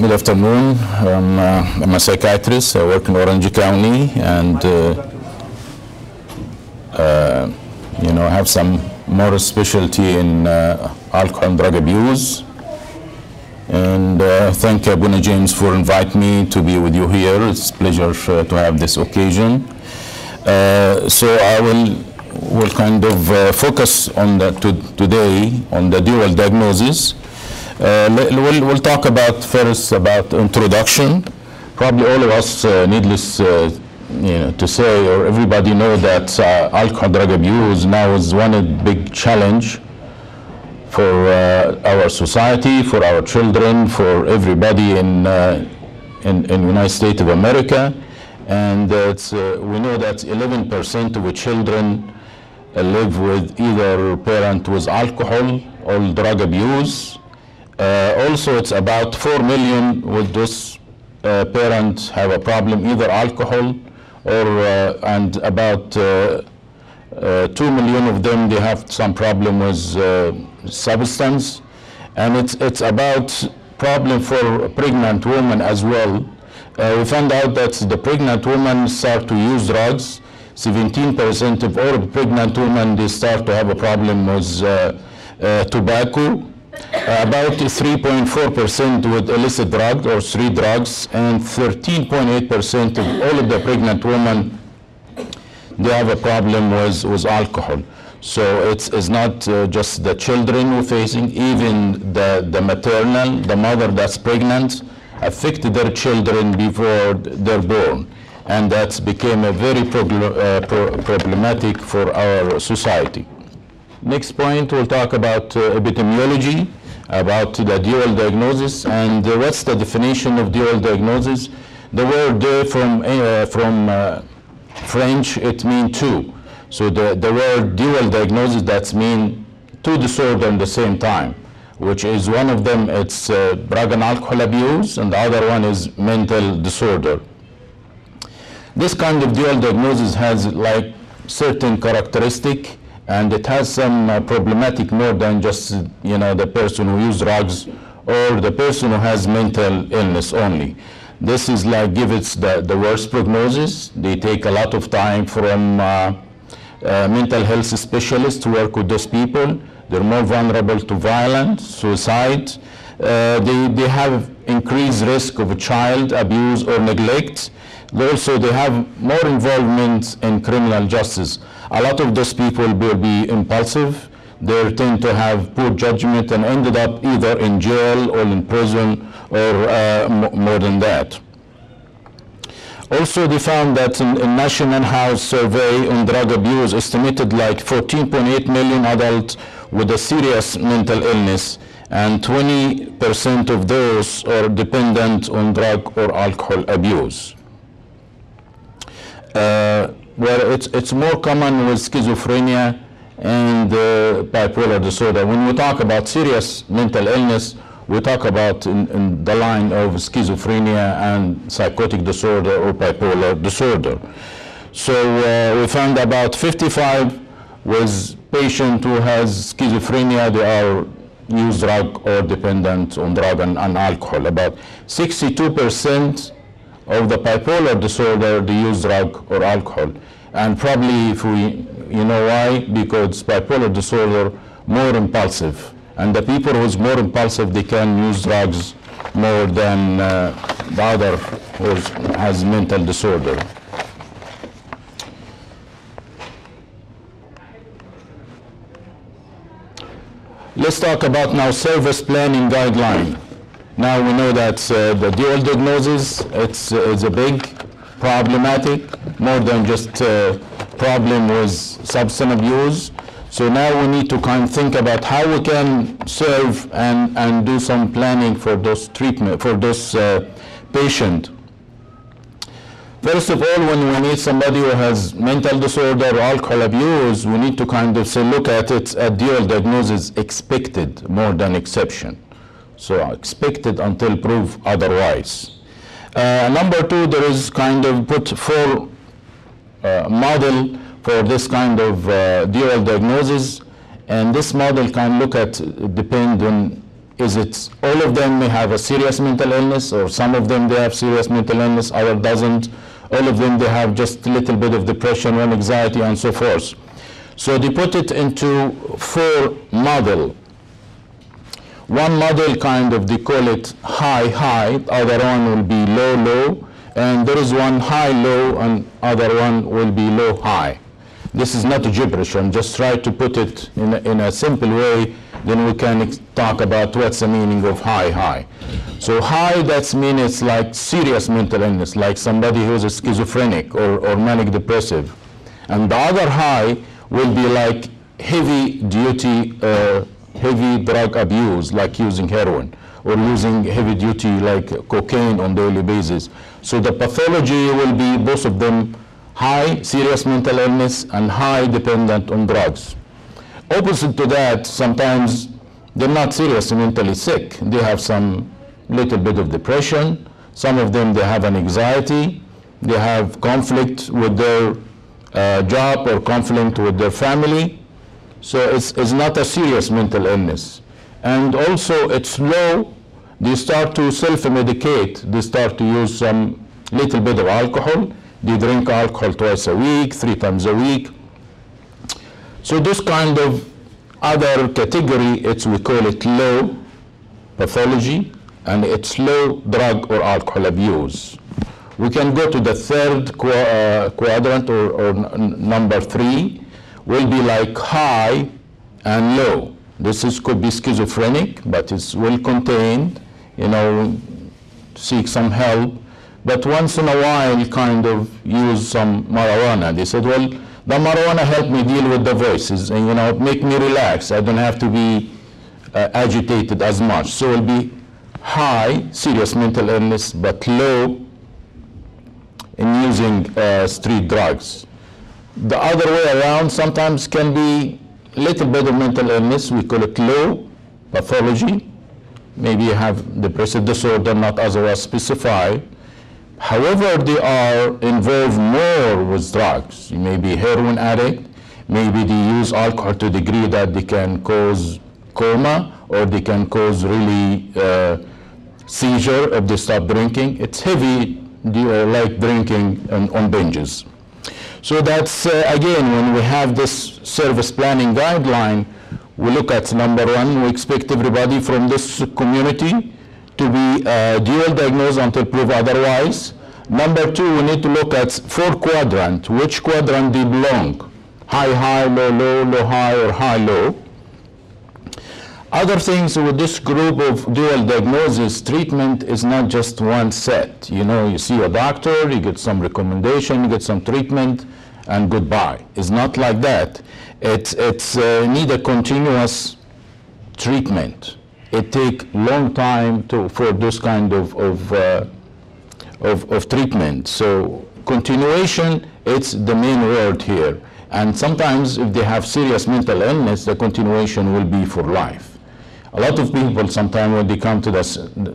Good afternoon. I'm a psychiatrist. I work in Orange County, and I have some more specialty in alcohol and drug abuse. And thank Abuna James for inviting me to be with you here. It's a pleasure to have this occasion. So I will kind of focus on today on the dual diagnosis. We'll talk about first about introduction. Probably all of us, needless to say, or everybody know that alcohol drug abuse now is one big challenge for our society, for our children, for everybody in United States of America. And we know that 11% of the children live with either parent with alcohol or drug abuse. Also, it's about 4 million with those parents have a problem, either alcohol or, and about 2 million of them, they have some problem with substance. And it's about problem for pregnant women as well. We found out that the pregnant women start to use drugs. 17% of all pregnant women, they start to have a problem with tobacco. About 3.4% with illicit drugs or street drugs, and 13.8% of all of the pregnant women, they have a problem with alcohol. So it's not just the children who are facing, even the maternal, the mother that's pregnant, affect their children before they're born. And that's became a very problematic for our society. Next point, we'll talk about epidemiology, about the dual diagnosis, and what's the definition of dual diagnosis. The word from French, it means two. So the word dual diagnosis, that means two disorders at the same time, which is one of them, it's drug and alcohol abuse, and the other one is mental disorder. This kind of dual diagnosis has like certain characteristic, and it has some problematic more than just the person who uses drugs or the person who has mental illness only. This is like give it the worst prognosis. They take a lot of time from mental health specialists to work with those people. They're more vulnerable to violence, suicide. They have increased risk of child abuse or neglect. Also, they have more involvement in criminal justice. A lot of those people will be impulsive. They tend to have poor judgment and ended up either in jail or in prison or more than that. Also, they found that in National House survey on drug abuse estimated like 14.8 million adults with a serious mental illness, and 20% of those are dependent on drug or alcohol abuse. Where it's more common with schizophrenia and bipolar disorder. When we talk about serious mental illness, we talk about in the line of schizophrenia and psychotic disorder or bipolar disorder. So we found about 55 with patient who has schizophrenia, they are use drug or dependent on drug and alcohol. About 62% of the bipolar disorder, they use drug or alcohol. And probably if we, why? Because bipolar disorder more impulsive. And the people who's more impulsive, they can use drugs more than the other who has mental disorder. Let's talk about now service planning guideline. Now we know that the dual diagnosis, it's a big problematic, more than just problem with substance abuse. So now we need to kind of think about how we can serve and do some planning for those treatment, for those patient. First of all, when we need somebody who has mental disorder or alcohol abuse, we need to kind of say, look at it, a dual diagnosis expected more than exception. So expected until proved otherwise. Number two, there is kind of put four model for this kind of dual diagnosis, and this model can look at depend on is it all of them may have a serious mental illness, or some of them they have serious mental illness, other doesn't, all of them they have just a little bit of depression and anxiety and so forth. So they put it into 4 models. One model kind of, they call it high, other one will be low, and there is one high-low and other one will be low-high. This is not a gibberish, I'm just trying to put it in a simple way, then we can talk about what's the meaning of high. So high, that's mean it's like serious mental illness, like somebody who's a schizophrenic or manic depressive. And the other high will be like heavy duty, heavy drug abuse, like using heroin, or using heavy duty like cocaine on daily basis. So the pathology will be both of them high serious mental illness and high dependent on drugs. Opposite to that, sometimes they're not seriously mentally sick. They have some little bit of depression. Some of them, they have an anxiety. They have conflict with their job or conflict with their family. So it's not a serious mental illness. And also it's low. They start to self-medicate. They start to use some little bit of alcohol. They drink alcohol twice a week, 3 times a week. So this kind of other category, we call it low pathology, and it's low drug or alcohol abuse. We can go to the third quadrant or number 3, will be like high and low. This could be schizophrenic, but it's well contained, seek some help, but once in a while kind of use some marijuana. They said, well, the marijuana helped me deal with the voices and make me relax. I don't have to be agitated as much. So it'll be high, serious mental illness, but low in using street drugs. The other way around sometimes can be a little bit of mental illness. We call it low pathology. Maybe you have depressive disorder, not otherwise specified. However, they are involved more with drugs. You may be heroin addict, maybe they use alcohol to the degree that they can cause coma, or they can cause really seizure if they stop drinking. It's heavy, like drinking on binges. So that's, again, when we have this service planning guideline, we look at number 1, we expect everybody from this community to be dual diagnosed until proved otherwise. Number 2, we need to look at 4 quadrant, which quadrant they belong. High, low, high, or high, low. Other things with this group of dual diagnosis, treatment is not just one set. You see a doctor, you get some recommendation, you get some treatment, and goodbye. It's not like that. It's need a continuous treatment. It takes long time for this kind of treatment. So continuation, it's the main word here. And sometimes if they have serious mental illness, the continuation will be for life. A lot of people sometimes when they come to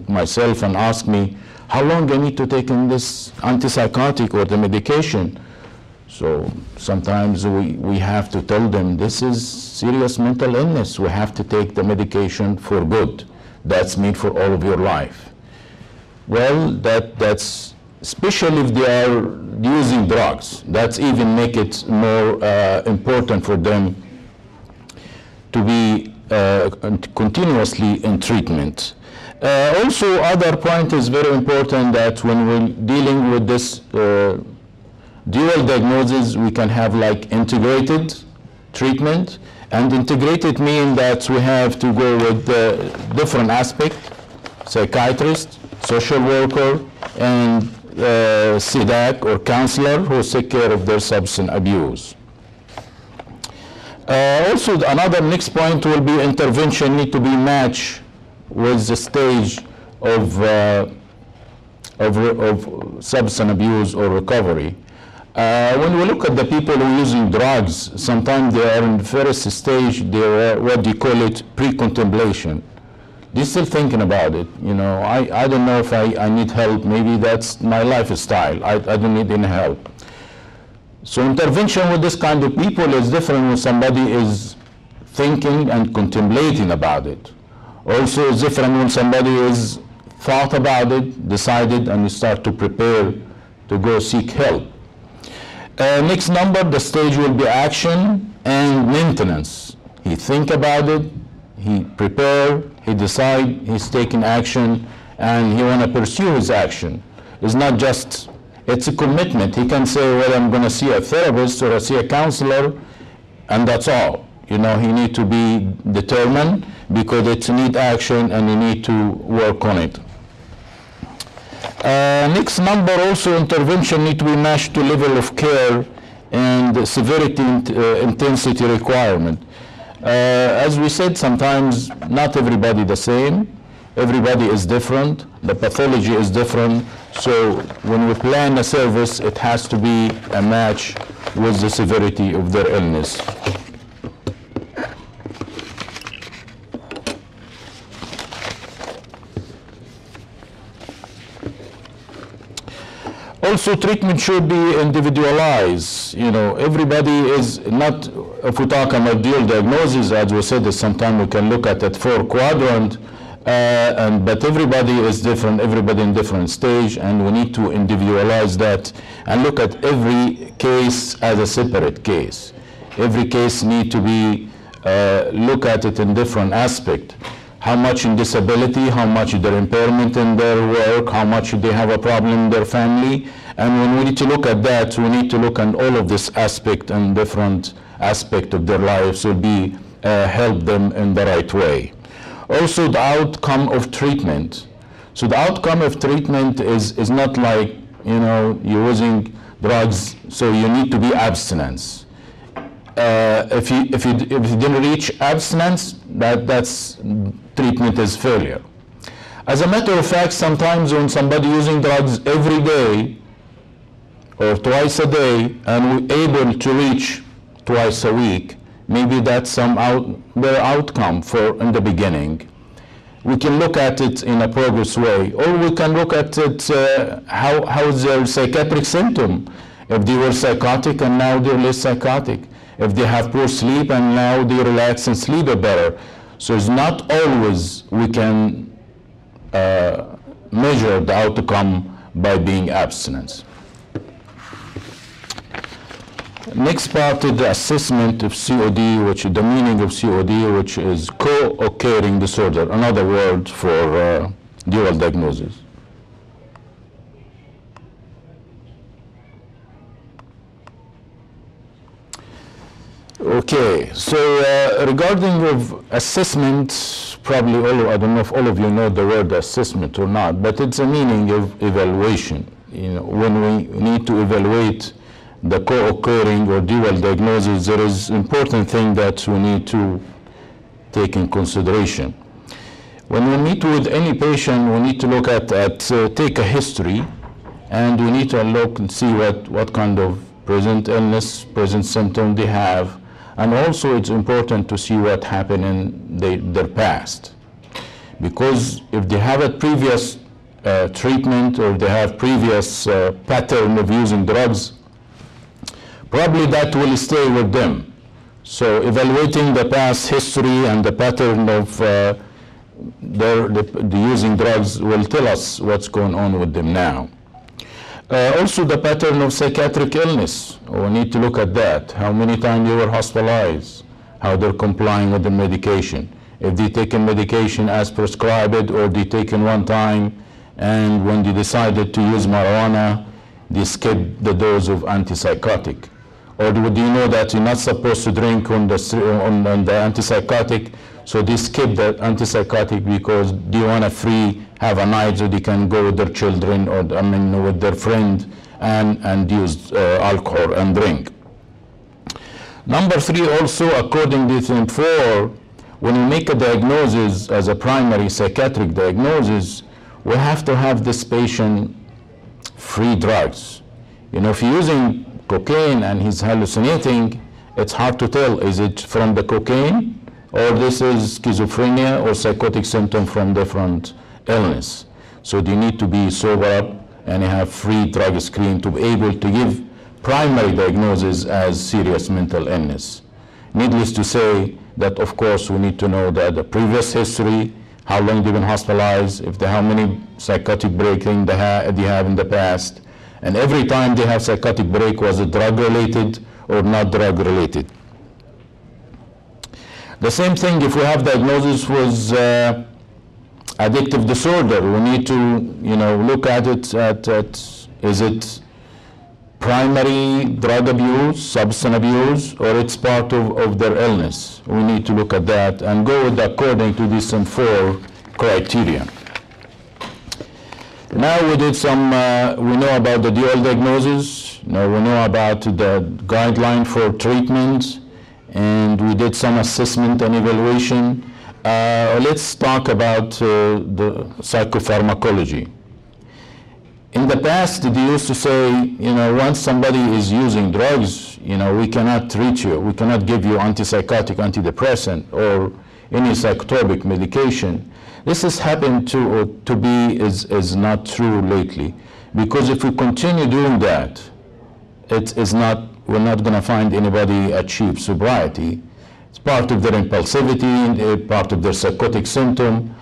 myself and ask me, how long I need to take in this antipsychotic or the medication? So sometimes we have to tell them this is serious mental illness. We have to take the medication for good. That's made for all of your life. Well, that's especially if they are using drugs. That's even make it more important for them to be continuously in treatment. Also, other point is very important that when we're dealing with this dual diagnosis, we can have like integrated treatment. And integrated means that we have to go with different aspects, psychiatrist, social worker, and SIDAC or counselor who take care of their substance abuse. Also, another next point will be intervention need to be matched with the stage of substance abuse or recovery. When we look at the people who are using drugs, sometimes they are in the first stage, they are what they call it pre-contemplation. They're still thinking about it. I don't know if I need help. Maybe that's my lifestyle. I don't need any help. So intervention with this kind of people is different when somebody is thinking and contemplating about it. Also, it's different when somebody is thought about it, decided, and you start to prepare to go seek help. Next number, the stage will be action and maintenance. He think about it, he prepare, he decide, he's taking action, and he want to pursue his action. It's not just, it's a commitment. He can say, well, I'm going to see a therapist or I see a counselor, and that's all. You know, he need to be determined because it's need action and you need to work on it. Next number, also intervention need to be matched to level of care and the severity and intensity requirement. As we said, sometimes not everybody the same. Everybody is different. The pathology is different. So when we plan a service, it has to be a match with the severity of their illness. Also, treatment should be individualized. You know, everybody is not, if we talk about dual diagnosis, as we said, sometimes we can look at that 4-quadrant, but everybody is different, everybody in different stage, and we need to individualize that and look at every case as a separate case. Every case need to be, look at it in different aspect. How much in disability, how much their impairment in their work, how much they have a problem in their family. And when we need to look at that, we need to look at all of this aspect and different aspect of their lives will be help them in the right way. Also, the outcome of treatment. So the outcome of treatment is not like, you know, you're using drugs, so you need to be abstinence. If you didn't reach abstinence, that's treatment is failure. As a matter of fact, sometimes when somebody using drugs every day or twice a day and we're able to reach twice a week, maybe that's their outcome for in the beginning. We can look at it in a progress way, or we can look at it how is their psychiatric symptom. If they were psychotic and now they're less psychotic. If they have poor sleep and now they relax and sleep better. So it's not always we can measure the outcome by being abstinence. Next part is the assessment of COD, which is the meaning of COD, which is co-occurring disorder, another word for dual diagnosis. Okay, so regarding of assessment, probably I don't know if all of you know the word assessment or not, but it's a meaning of evaluation. You know, when we need to evaluate the co-occurring or dual diagnosis, there is important thing that we need to take in consideration. When we meet with any patient, we need to look at take a history, and we need to look and see what kind of present illness, present symptom they have. And also it's important to see what happened in their past. Because if they have a previous treatment or they have previous pattern of using drugs, probably that will stay with them. So evaluating the past history and the pattern of the using drugs will tell us what's going on with them now. Also the pattern of psychiatric illness, we need to look at that. How many times they were hospitalized, how they're complying with the medication. If they taken medication as prescribed or they taken one time and when they decided to use marijuana, they skipped the dose of antipsychotic. Or do you know that you're not supposed to drink on the antipsychotic, so they skip the antipsychotic because they want to have a night so they can go with their children or with their friend and use alcohol and drink. Number 3 also, according to DSM-4, when we make a diagnosis as a primary psychiatric diagnosis, we have to have this patient free drugs. You know, if you're using cocaine and he's hallucinating, it's hard to tell, is it from the cocaine or this is schizophrenia or psychotic symptom from different illness. So they need to be sober up and have free drug screen to be able to give primary diagnosis as serious mental illness. Needless to say that, of course, we need to know that the previous history, how long they've been hospitalized, how many psychotic breaks they have in the past. And every time they have psychotic break, was it drug-related or not drug-related? The same thing if we have diagnosis with addictive disorder. We need to, look at it is it primary drug abuse, substance abuse, or it's part of their illness. We need to look at that and go with according to these 4 criteria. Now we did some, we know about the dual diagnosis, now we know about the guideline for treatment, and we did some assessment and evaluation. Let's talk about the psychopharmacology. In the past, they used to say, once somebody is using drugs, we cannot treat you, we cannot give you antipsychotic, antidepressant, or any psychotropic medication. This has happened to be is not true lately, because if we continue doing that, we're not going to find anybody achieve sobriety. It's part of their impulsivity, part of their psychotic symptom.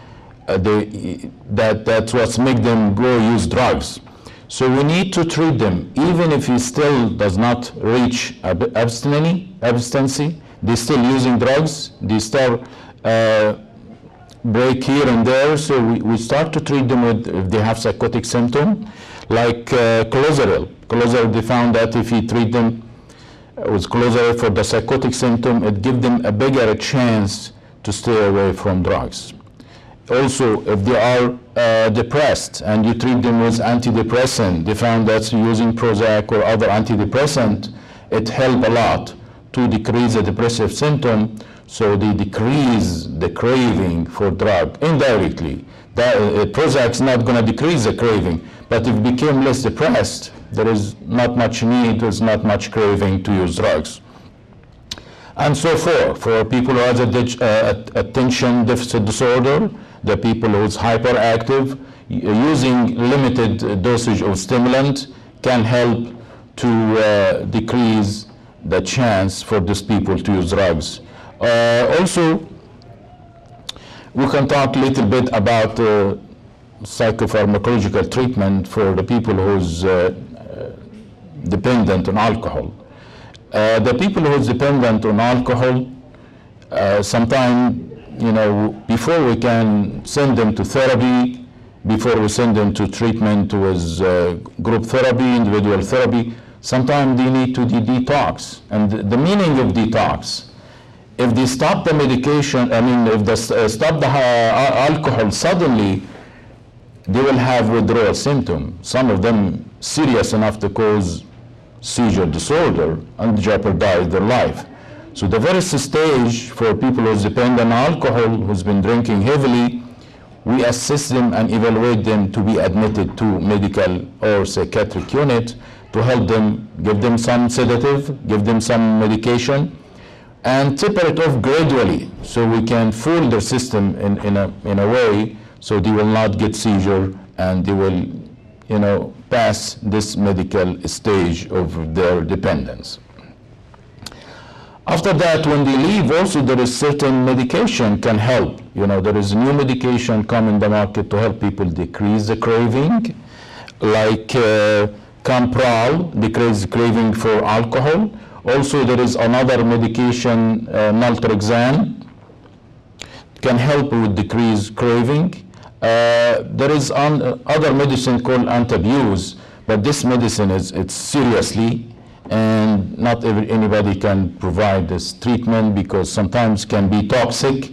That's what makes them go use drugs. So we need to treat them, even if he still does not reach abstinency, they're still using drugs, they still break here and there, so we start to treat them if they have psychotic symptom, like clozaril. Clozaril, they found that if you treat them with clozaril for the psychotic symptom, it gives them a bigger chance to stay away from drugs. Also, if they are depressed and you treat them with antidepressant, they found that using Prozac or other antidepressant, it helps a lot to decrease the depressive symptom, so they decrease the craving for drug indirectly. Prozac is not going to decrease the craving, but if you became less depressed, there is not much need, there's not much craving to use drugs. And so forth, for people who have attention deficit disorder, the people who's hyperactive, using limited dosage of stimulant can help to decrease the chance for these people to use drugs. Also, we can talk a little bit about psychopharmacological treatment for the people who's dependent on alcohol. The people who's dependent on alcohol, sometimes, before we can send them to therapy, before we send them to treatment with group therapy, individual therapy, sometimes they need to detox. And the meaning of detox, if they stop the medication, if they stop the alcohol suddenly, they will have withdrawal symptoms. Some of them serious enough to cause seizure disorder and jeopardize their life. So the first stage for people who depend on alcohol, who's been drinking heavily, we assess them and evaluate them to be admitted to medical or psychiatric unit to help them, give them some sedative, give them some medication, and taper it off gradually so we can fool their system in a way so they will not get seizure and they will, pass this medical stage of their dependence. After that, when they leave, also there is certain medication can help. There is new medication come in the market to help people decrease the craving, like Campral, decrease craving for alcohol. Also, there is another medication, naltrexone, can help with decreased craving. There is other medicine called anti-abuse, but this medicine it's seriously, and not anybody can provide this treatment because sometimes can be toxic.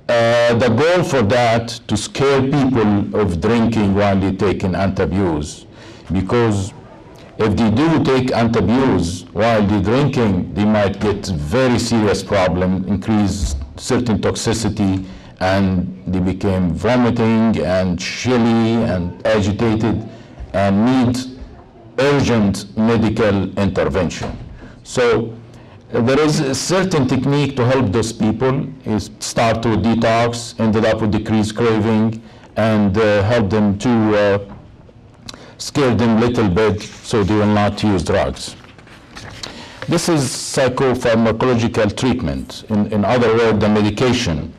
The goal for that to scare people of drinking while they take an anti-abuse, because if they do take anti-abuse while they're drinking, they might get very serious problem, increase certain toxicity, and they became vomiting and chilly and agitated and need urgent medical intervention. So there is a certain technique to help those people. Is start with detox, ended up with decreased craving, and help them to scare them a little bit so they will not use drugs. This is psychopharmacological treatment. In other words, the medication.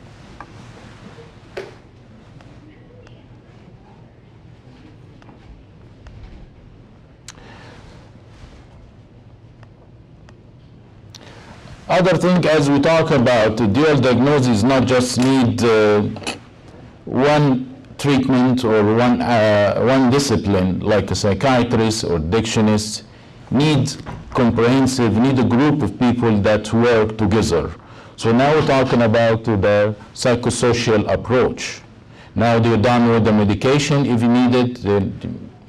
Other thing, as we talk about, dual diagnosis not just need one treatment or one discipline like a psychiatrist or addictionist. Need comprehensive, need a group of people that work together. So now we're talking about the psychosocial approach. Now they're done with the medication if you need it, they're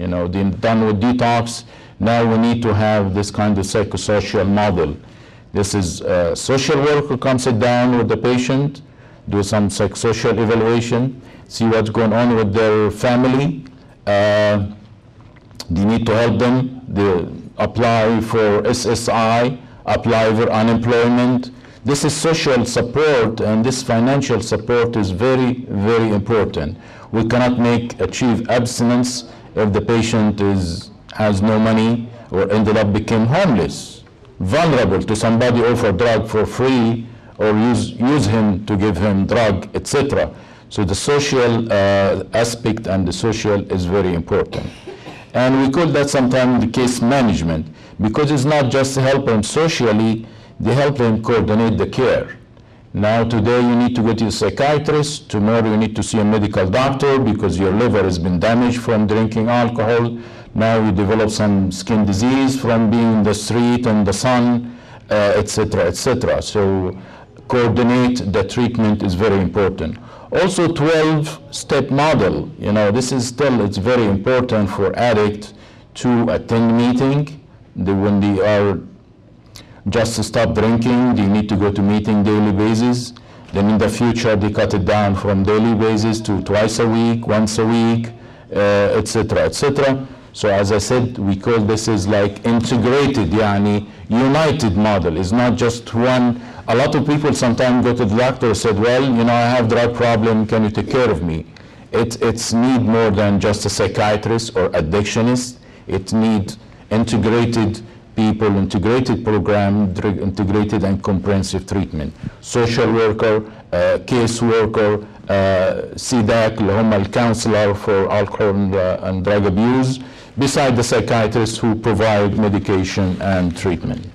done with detox. Now we need to have this kind of psychosocial model. This is a social worker comes sit down with the patient, do some psychosocial evaluation, see what's going on with their family. They need to help them. They apply for SSI, apply for unemployment. This is social support, and this financial support is very, very important. We cannot achieve abstinence if the patient has no money or ended up becoming homeless, vulnerable to somebody offer drug for free or use him to give him drug, etc. So the social aspect and the social is very important. And we call that sometimes the case management, because it's not just help them socially, they help them coordinate the care. Now today you need to go to a psychiatrist, tomorrow you need to see a medical doctor because your liver has been damaged from drinking alcohol. Now you develop some skin disease from being in the street and the sun, etc., etc. So coordinate the treatment is very important. Also 12-step model, this is still, it's very important for addicts to attend meeting. When they are just to stop drinking, they need to go to meeting daily basis. Then in the future, they cut it down from daily basis to twice a week, once a week, etc., etc. So as I said, we call this is like integrated, united model. It's not just one. A lot of people sometimes go to the doctor and said, well, I have drug problem, can you take care of me? It's need more than just a psychiatrist or addictionist. It needs integrated people, integrated program, integrated and comprehensive treatment. Social worker, case worker, CDAC, اللي هم الcounselor for alcohol and drug abuse, beside the psychiatrists who provide medication and treatment.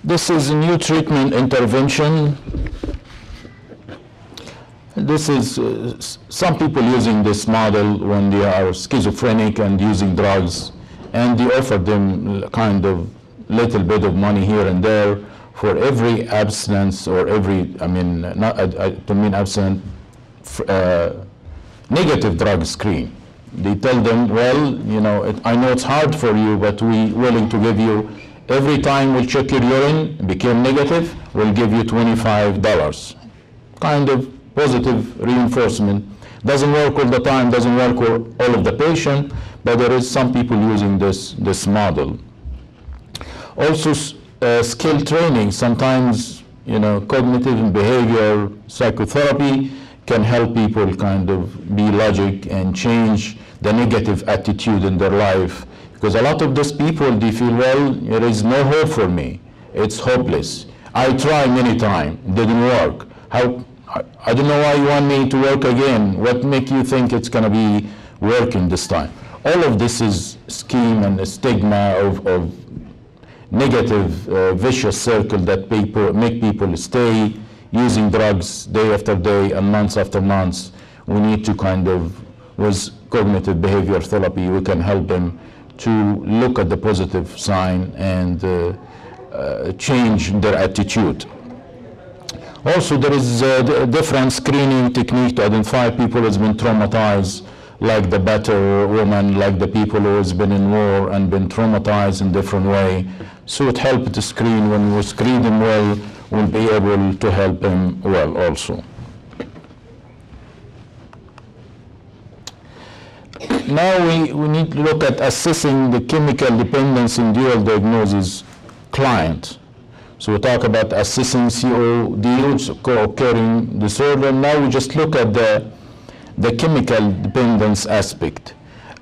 This is a new treatment intervention. This is some people using this model when they are schizophrenic and using drugs, and they offer them kind of little bit of money here and there for every abstinence or every, abstinent, negative drug screen. They tell them, well, I know it's hard for you, but we're willing to give you, every time we'll check your urine, became negative, we'll give you $25. Kind of positive reinforcement. Doesn't work all the time, doesn't work with all of the patient, but there is some people using this model. Also, skill training, sometimes, cognitive and behavior psychotherapy can help people kind of be logic and change the negative attitude in their life. Because a lot of those people, they feel, well, there is no hope for me. It's hopeless. I tried many times, didn't work. I don't know why you want me to work again. What make you think it's going to be working this time? All of this is scheme and a stigma of negative vicious circle that make people stay using drugs day after day and months after months. We need to kind of, with cognitive behavior therapy, we can help them to look at the positive sign and change their attitude. Also, there is a different screening technique to identify people who has been traumatized, like the battered woman, like the people who has been in war and been traumatized in different way. So it helps to screen. When we screen them well, we'll be able to help them well also. Now we need to look at assessing the chemical dependence in dual diagnosis client. So we talk about assessing COD, which is co-occurring disorder. Now we just look at the chemical dependence aspect.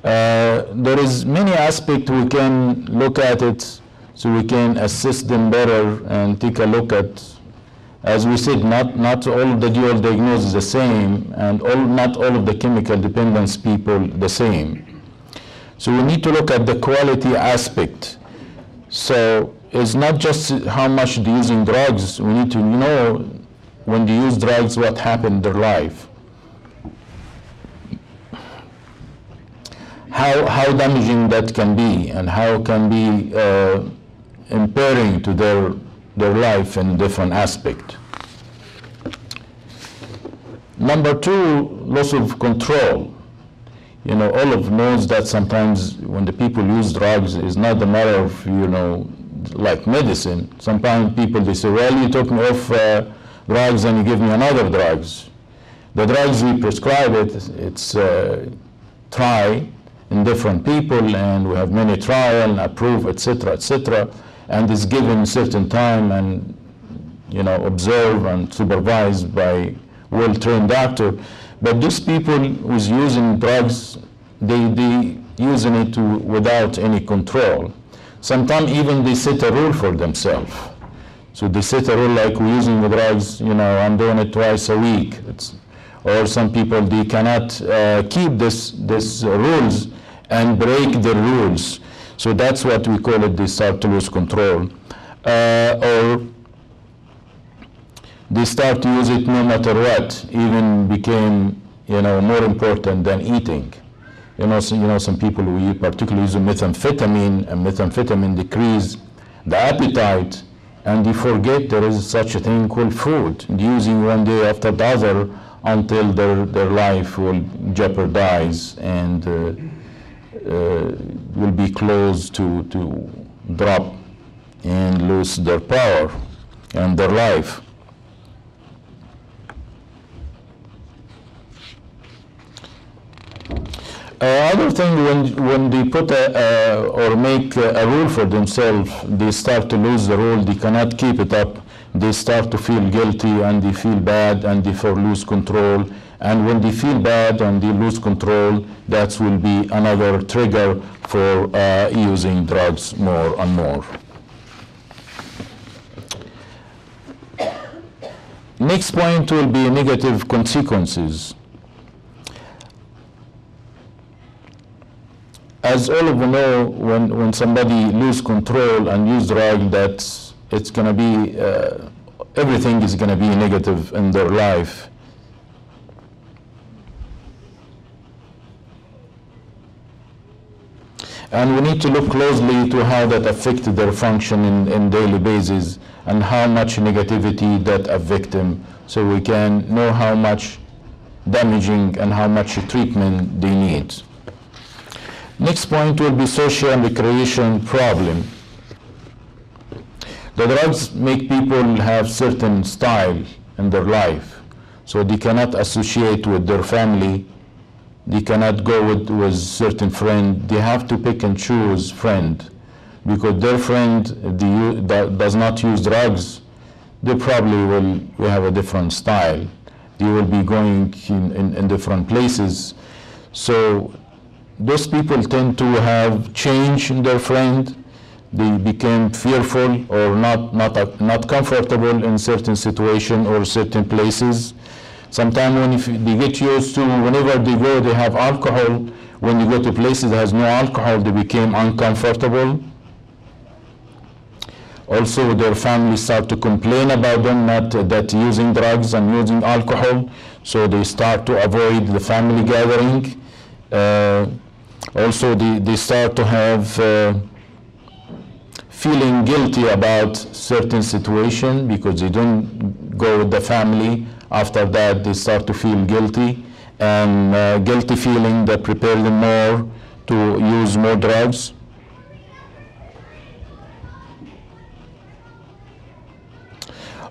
There is many aspects we can look at it, so we can assess them better and take a look at As we said, not all of the dual diagnosis is the same, and not all of the chemical dependence people the same. So we need to look at the quality aspect. So it's not just how much they're using drugs. We need to know when they use drugs what happened in their life. How damaging that can be, and how can be impairing to their life in different aspect. Number two, loss of control. All of knows that sometimes when the people use drugs, it's not a matter of, like medicine. Sometimes people, they say, well, you took me off drugs and you give me another drugs. The drugs we prescribe it's try in different people, and we have many trial and approve, etc., and is given certain time and observed and supervised by well-trained doctor. But these people who's using drugs, they using it without any control. Sometimes even they set a rule for themselves. So they set a rule like, we're using the drugs, I'm doing it twice a week. Or some people, they cannot keep this rules and break the rules. So that's what we call it, they start to lose control. Or they start to use it no matter what, even became more important than eating. Some people who particularly use methamphetamine, and methamphetamine decrease the appetite, and they forget there is such a thing called food, using one day after the other until their life will jeopardize and will be close to drop and lose their power and their life. Other thing, when they put or make a rule for themselves, they start to lose the rule, they cannot keep it up, they start to feel guilty and they feel bad and they lose control. And when they feel bad and they lose control, that will be another trigger for using drugs more and more. Next point will be negative consequences. As all of you know, when somebody lose control and use drug, it's going to be, everything is going to be negative in their life. And we need to look closely to how that affected their function in daily basis, and how much negativity that affect them, so we can know how much damaging and how much treatment they need. Next point will be social and recreation problem. The drugs make people have certain style in their life, so they cannot associate with their family, they cannot go with certain friend, they have to pick and choose friend, because their friend that does not use drugs, they probably will have a different style. They will be going in different places. So those people tend to have change in their friend. They became fearful or not comfortable in certain situation or certain places. Sometimes when they get used to, whenever they go, they have alcohol. When you go to places that has no alcohol, they became uncomfortable. Also, their family start to complain about them that using drugs and using alcohol, so they start to avoid the family gathering. Also, they start to have feeling guilty about certain situation because they don't go with the family. After that, they start to feel guilty, and guilty feeling that prepare them more to use more drugs.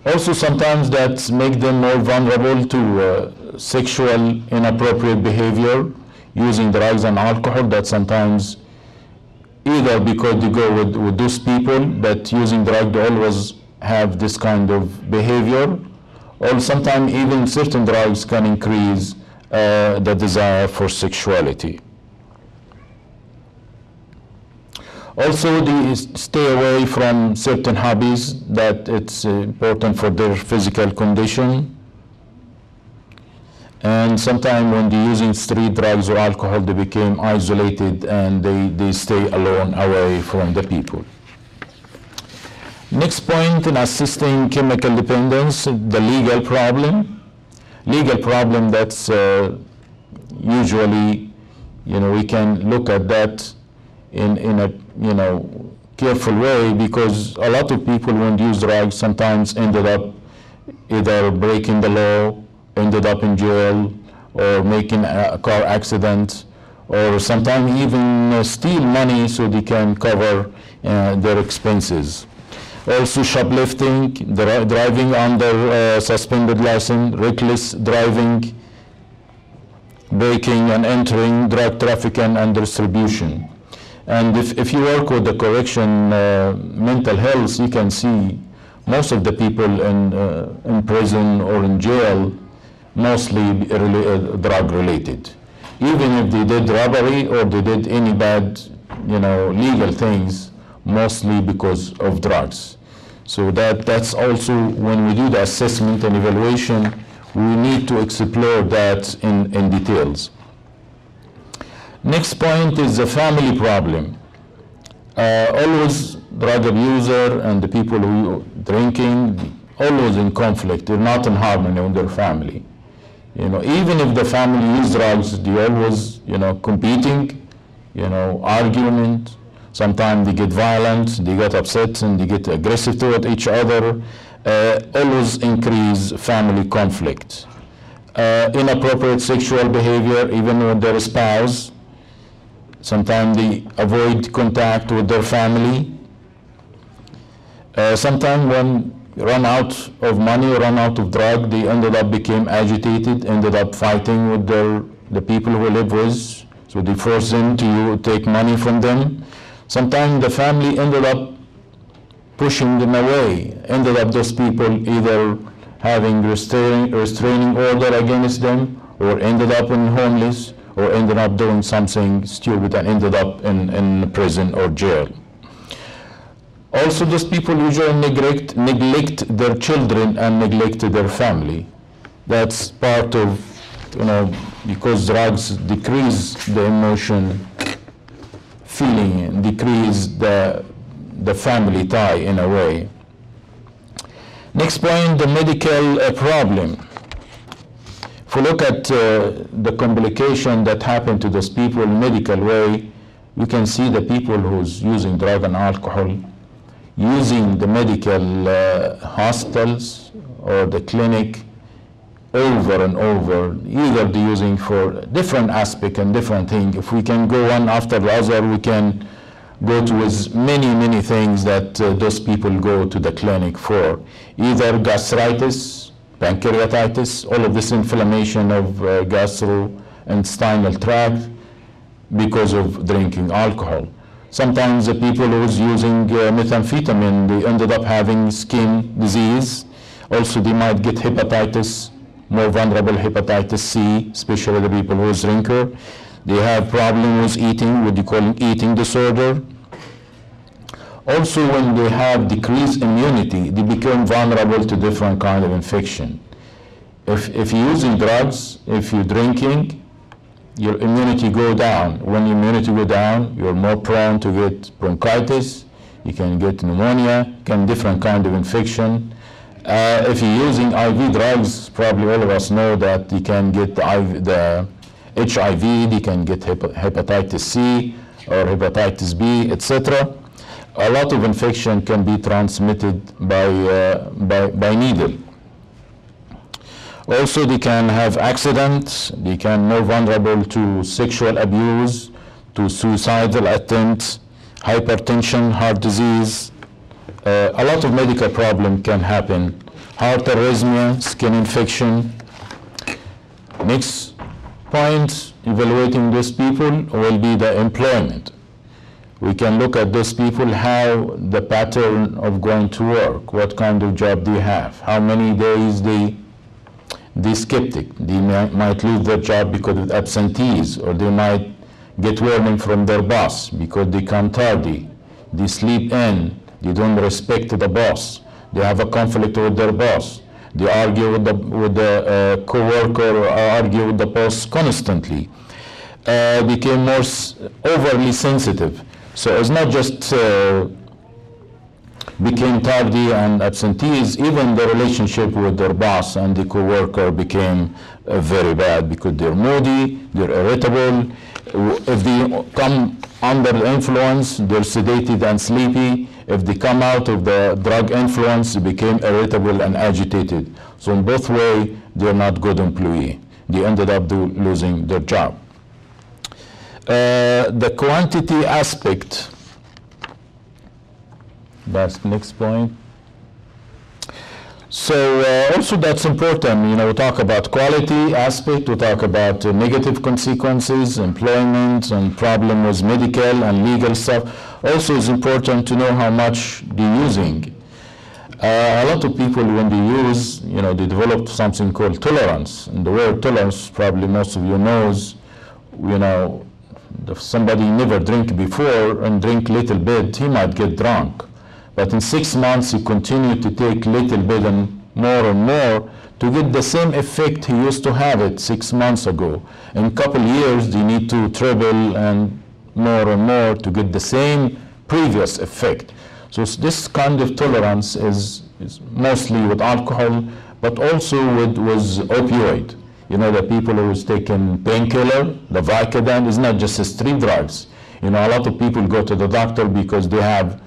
Also, sometimes that make them more vulnerable to sexual inappropriate behavior, using drugs and alcohol, that sometimes either because they go with those people that using drugs, they always have this kind of behavior, or sometimes even certain drugs can increase the desire for sexuality. Also, they stay away from certain hobbies that it's important for their physical condition. And sometimes when they're using street drugs or alcohol, they became isolated and they stay alone, away from the people. Next point in assisting chemical dependence, the legal problem. Legal problem that's usually, we can look at that in a, careful way, because a lot of people when they use drugs sometimes ended up either breaking the law, ended up in jail, or making a car accident, or sometimes even steal money so they can cover their expenses. Also shoplifting, driving under suspended license, reckless driving, breaking and entering, drug trafficking and distribution. And if you work with the correction mental health, you can see most of the people in prison or in jail mostly drug related. Even if they did robbery or they did any bad, legal things, mostly because of drugs. So that's also, when we do the assessment and evaluation, we need to explore that in details. Next point is the family problem. Always drug abuser and the people who are drinking, always in conflict. They're not in harmony with their family. Even if the family use drugs, they always, competing, argument. Sometimes they get violent, they get upset, and they get aggressive toward each other. Always increase family conflict. Inappropriate sexual behavior, even with their spouse. Sometimes they avoid contact with their family. Sometimes when run out of money, run out of drug, they ended up became agitated, ended up fighting with the people who live with, so they force them to take money from them. Sometimes the family ended up pushing them away, ended up those people either having restraining order against them, or ended up in homeless, or ended up doing something stupid and ended up in prison or jail. Also, those people usually neglect their children and neglect their family. That's part of, because drugs decrease the emotion, feeling, decrease the family tie in a way. Next point, the medical problem. If we look at the complication that happened to those people in medical way, we can see the people who's using drug and alcohol, using the medical hospitals or the clinic over and over, either they're using for different aspect and different things. If we can go one after the other, we can go to as many things that those people go to the clinic for. Either gastritis, pancreatitis, all of this inflammation of gastrointestinal tract because of drinking alcohol. Sometimes the people who's using methamphetamine, they ended up having skin disease. Also, they might get hepatitis, more vulnerable hepatitis C, especially the people who is drinker. They have problem with eating, what you call eating disorder. Also, when they have decreased immunity, they become vulnerable to different kind of infection. If you're using drugs, if you're drinking, your immunity go down. When your immunity go down, you're more prone to get bronchitis, you can get pneumonia, different kind of infection. If you're using IV drugs, probably all of us know that you can get the HIV, you can get hepatitis C or hepatitis B, etc. A lot of infection can be transmitted by needle. Also, they can have accidents, they can be more vulnerable to sexual abuse, to suicidal attempts, hypertension, heart disease. A lot of medical problems can happen. Heart arrhythmia, skin infection. Next point, evaluating those people will be the employment. We can look at those people, how the pattern of going to work, what kind of job they have, how many days they skipped it. They might lose their job because of absentees, or they might get warning from their boss because they come tardy. they sleep in, they don't respect the boss, they have a conflict with their boss, they argue with the co-worker or argue with the boss constantly, became more overly sensitive. So it's not just became tardy and absentees, even the relationship with their boss and the co-worker became very bad because they're moody, they're irritable. If they come under the influence, they're sedated and sleepy. If they come out of the drug influence, they became irritable and agitated. So in both ways, they're not good employee. They ended up losing their job. The quantity aspect, that's the next point. So also that's important, you know, we talk about quality aspect, we talk about negative consequences, employment, and problem with medical and legal stuff. Also it's important to know how much they're using. A lot of people, when they use, you know, they develop something called tolerance. And the word tolerance, probably most of you knows, you know, if somebody never drank before and drink little bit, he might get drunk. But in 6 months, he continued to take little bit and more to get the same effect he used to have it 6 months ago. In a couple years, they need to treble and more to get the same previous effect. So this kind of tolerance is mostly with alcohol, but also with opioid. You know, the people who is taking painkiller, the Vicodin, is not just street drugs. You know, a lot of people go to the doctor because they have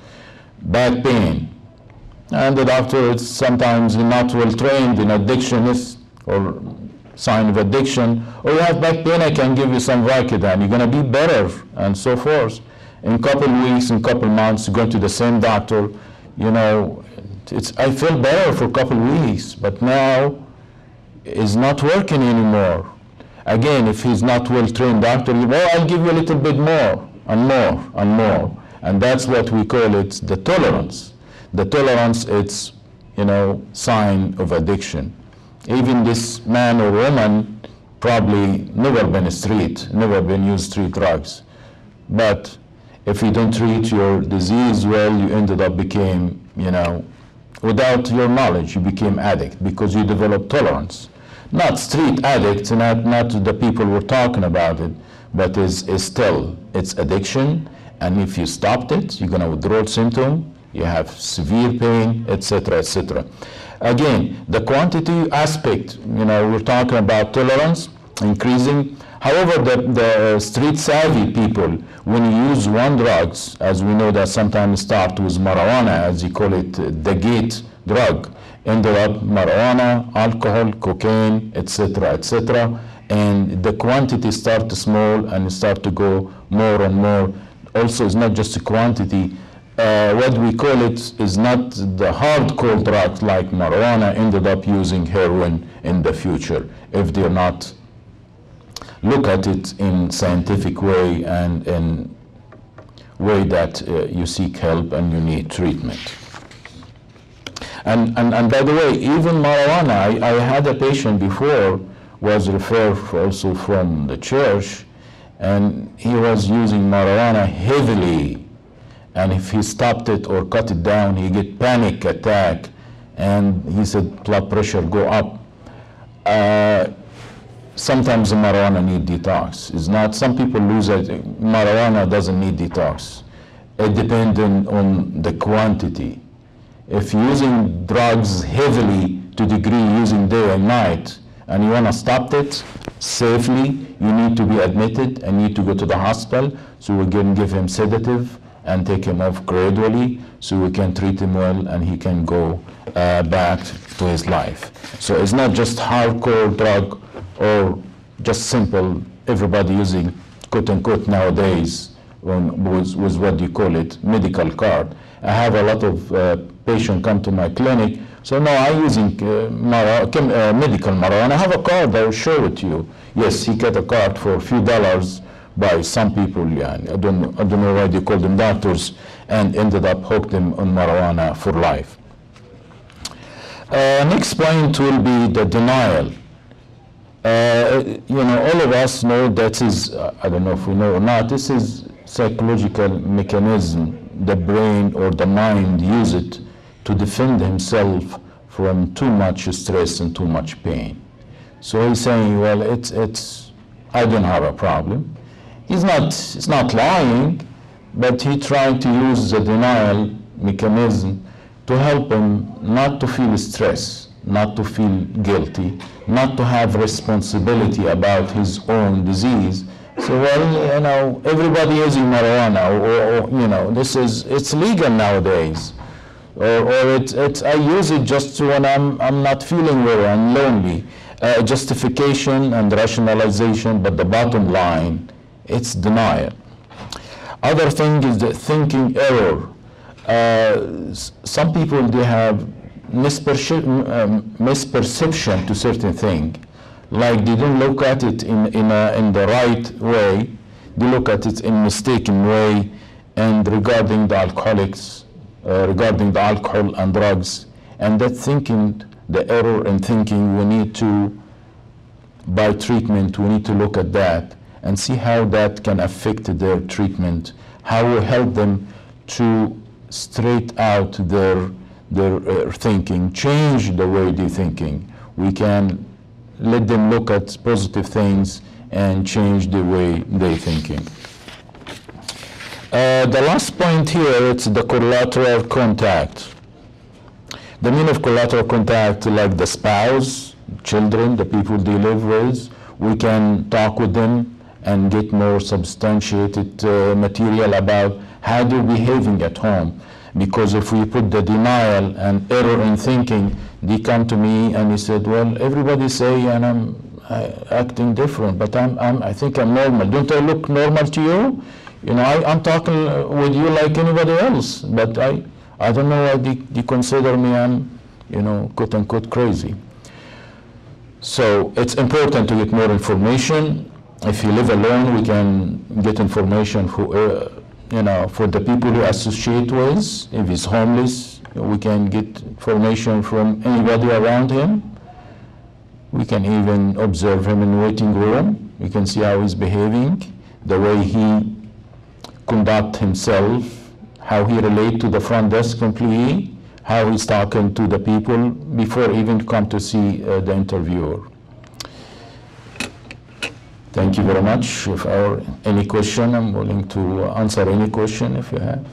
back pain, and the doctor is sometimes not well trained in addictionist or sign of addiction, or you have back pain, I can give you some Vicodin, you're going to be better, and so forth. In a couple weeks, in a couple months, you go to the same doctor, you know, I feel better for a couple weeks, but now it's not working anymore. Again, if he's not well trained doctor, well, I'll give you a little bit more and more. And that's what we call it, the tolerance. The tolerance, it's, you know, sign of addiction. Even this man or woman probably never been street, never been used street drugs. But if you don't treat your disease well, you ended up became, you know, without your knowledge, you became addict because you developed tolerance. Not street addicts, not the people we're talking about it, but is still, it's addiction. And if you stopped it, you're going to withdraw symptom, you have severe pain, etc., etc. Again, the quantity aspect, you know, we're talking about tolerance, increasing. However, the street savvy people, when you use one drugs, as we know that sometimes start with marijuana, as you call it, the gate drug, ended up marijuana, alcohol, cocaine, etc., etc. And the quantity start small and start to go more and more. Also, it's not just a quantity. What we call it is not the hardcore drugs like marijuana ended up using heroin in the future if they're not look at it in scientific way and in way that you seek help and you need treatment. And by the way, even marijuana, I had a patient before was referred also from the church, and he was using marijuana heavily, and if he stopped it or cut it down, he get panic attack, and he said blood pressure go up. Sometimes the marijuana need detox. It's not, some people lose it. Marijuana doesn't need detox. It depends on the quantity. If you're using drugs heavily to degree using day and night, and you want to stop it safely, you need to be admitted and need to go to the hospital, so we can give him sedative and take him off gradually so we can treat him well and he can go back to his life. So it's not just hardcore drug or just simple, everybody using quote unquote nowadays with what you call it, medical card. I have a lot of patients come to my clinic, so no, I'm using medical marijuana. I have a card, I will show it to you. Yes, he got a card for a few dollars by some people, yeah, I don't know why they call them doctors, and ended up hooked them on marijuana for life. Next point will be the denial. You know, all of us know that is, I don't know if we know or not, this is psychological mechanism the brain or the mind use it to defend himself from too much stress and too much pain. So he's saying, well, I don't have a problem. He's not lying, but he tried to use the denial mechanism to help him not to feel stress, not to feel guilty, not to have responsibility about his own disease. So, well, everybody using marijuana, or it's legal nowadays. Or I use it just when I'm not feeling well, I'm lonely. Justification and rationalization, but the bottom line, it's denial. Other thing is the thinking error. Some people, they have misperception to certain thing, like they don't look at it in the right way, they look at it in mistaken way, and regarding the alcoholics, regarding the alcohol and drugs, and that thinking, the error in thinking, we need to, by treatment, we need to look at that and see how that can affect their treatment, how we help them to straight out their thinking, change the way they're thinking. We can let them look at positive things and change the way they're thinking. The last point here, it's the collateral contact. The meaning of collateral contact, like the spouse, children, the people they live with, we can talk with them and get more substantiated material about how they're behaving at home. Because if we put the denial and error in thinking, they come to me and they said, well, everybody say and I'm acting different, but I think I'm normal. Don't I look normal to you? I'm talking with you like anybody else, but I don't know why they consider me I'm, quote unquote crazy. So it's important to get more information. If you live alone, we can get information for, for the people who associate with. If he's homeless, we can get information from anybody around him. We can even observe him in the waiting room. We can see how he's behaving, the way he conducts himself, how he relates to the front desk employee, how he's talking to the people before even come to see the interviewer. Thank you very much. If there are any question, I'm willing to answer any question if you have.